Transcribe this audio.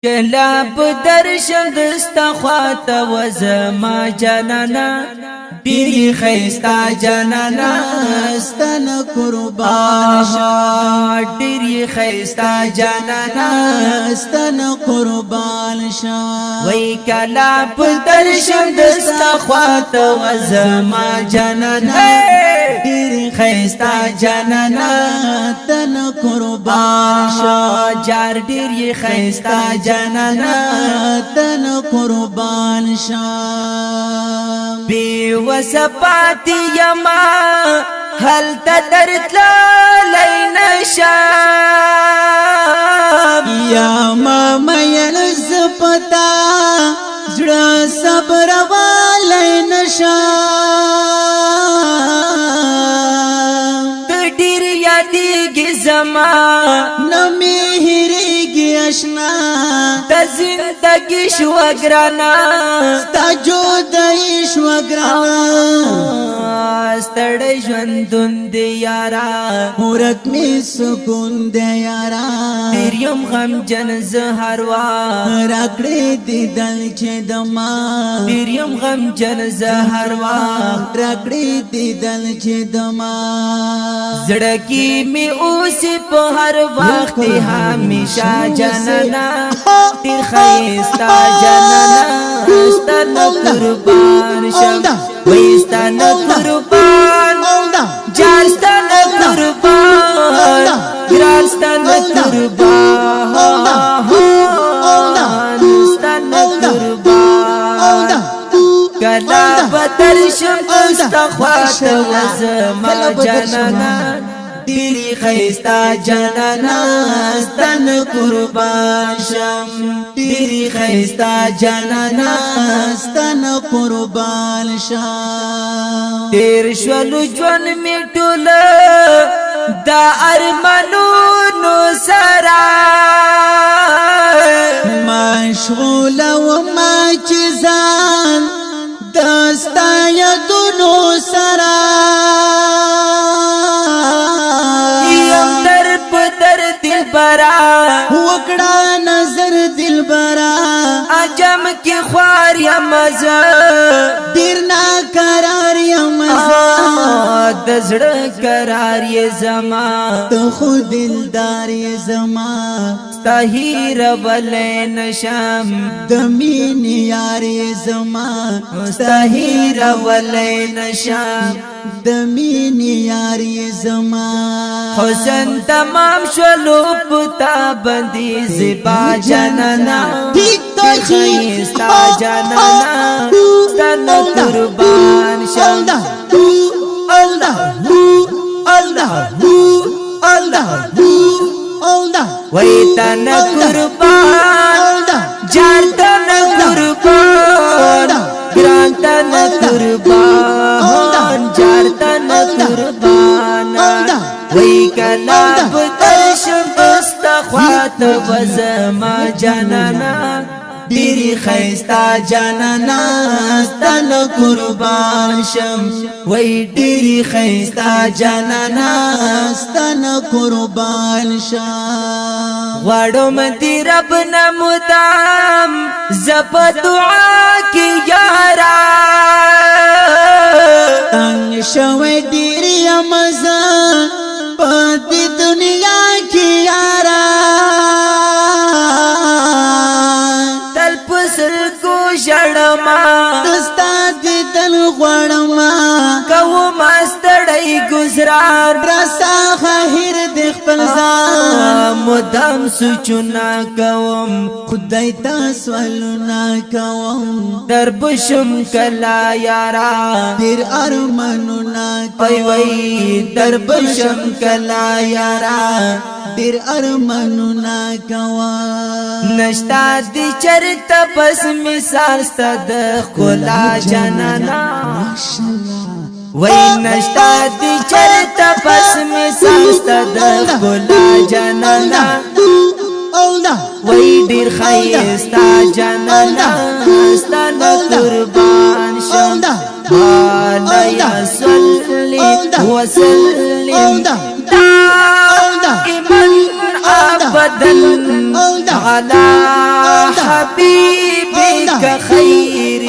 کلا بدرشم دستا خواتا وزما جانانا ډیری خیستا جانانا ستن قربان شا ډیری خیستا جانانا ستن قربان شا وی کلا بدرشم دستا خواتا وزما جانانا ډیری خیستا جانانا تن قربان شا جار ډیری خیستا جانانا تن قربان شا بی وسپاتی یما حل تدرتلا لینشا یا ماما یلزپتا زڑا صبر والی نشا تدیر یادیگی زما نمی ہریگی اشنا تا زندگی شوگرانا تا جودائی شوگرانا ستڑی ژوندون دی یارا مورک می سکون دے یارا تیریم غم جن زهر وا راکڑی دی دل چه دما تیریم غم جن زهر وا راکڑی دی دل چه دما زڑکی می اوسی پا ہر وقت ہمیشہ جاننا تیر خیستا جاننا استن قربان شم ویستن قربان جارستن قربان گرالستن قربان استن قربان کلا بدرشم استخوات وزما جانانا تیری خیستا جانانا استن قربان شم تیری خیستا جانانا استن قربان شم تیر شولو جون می ټوله دا ارمانونو سره مشغول و ما چیزان دستا یدونو سرا یم در پدر دل برا وکڑا نظر دل برا عجم کی خوار یا مزا دیرنا قرار یا مزا دزڑ قرار یہ زما تو خود دلدار یا زما ستاہیر بلے نشم دمین یار یا زما ستاہیر بلے نشم دمین یار یا زما حسن تمام شلو پتا بندی زبا جانانا خیستا جانانا ستن قربان شم وی تن قربان جار تن قربان گران تن قربان جار تن قربان وی کلا بدرشم استخوات وزما جانانا ډیری خیستا جانانا ستن قربان شم وی ډیری خیستا جانانا ستن قربان شم غواړم دی رب نمدام زپ دعا کی یارا تنگ شوی دیری امزا پتی دنیا کی یارا تل پسل کو شڑما دستا دی دل غوڑما کو مستڑی گزران رسا خیر دی خپل ځان مدام سوچنا کوم خدای تا سوالنا کوم دربشم کلا یارا دیر ارمانونا وی وی دربشم کلا یارا دیر ارمانونا کوم نشتا دی چرتا پس مثال ستا د خلا جانانا وی نشتا دی چرتا پس مثال ستا د خلا جانانا وی دیر خیستا جانانا ستن قربان شم مولایا صلی وسلم دائما بدن على حبيبك خير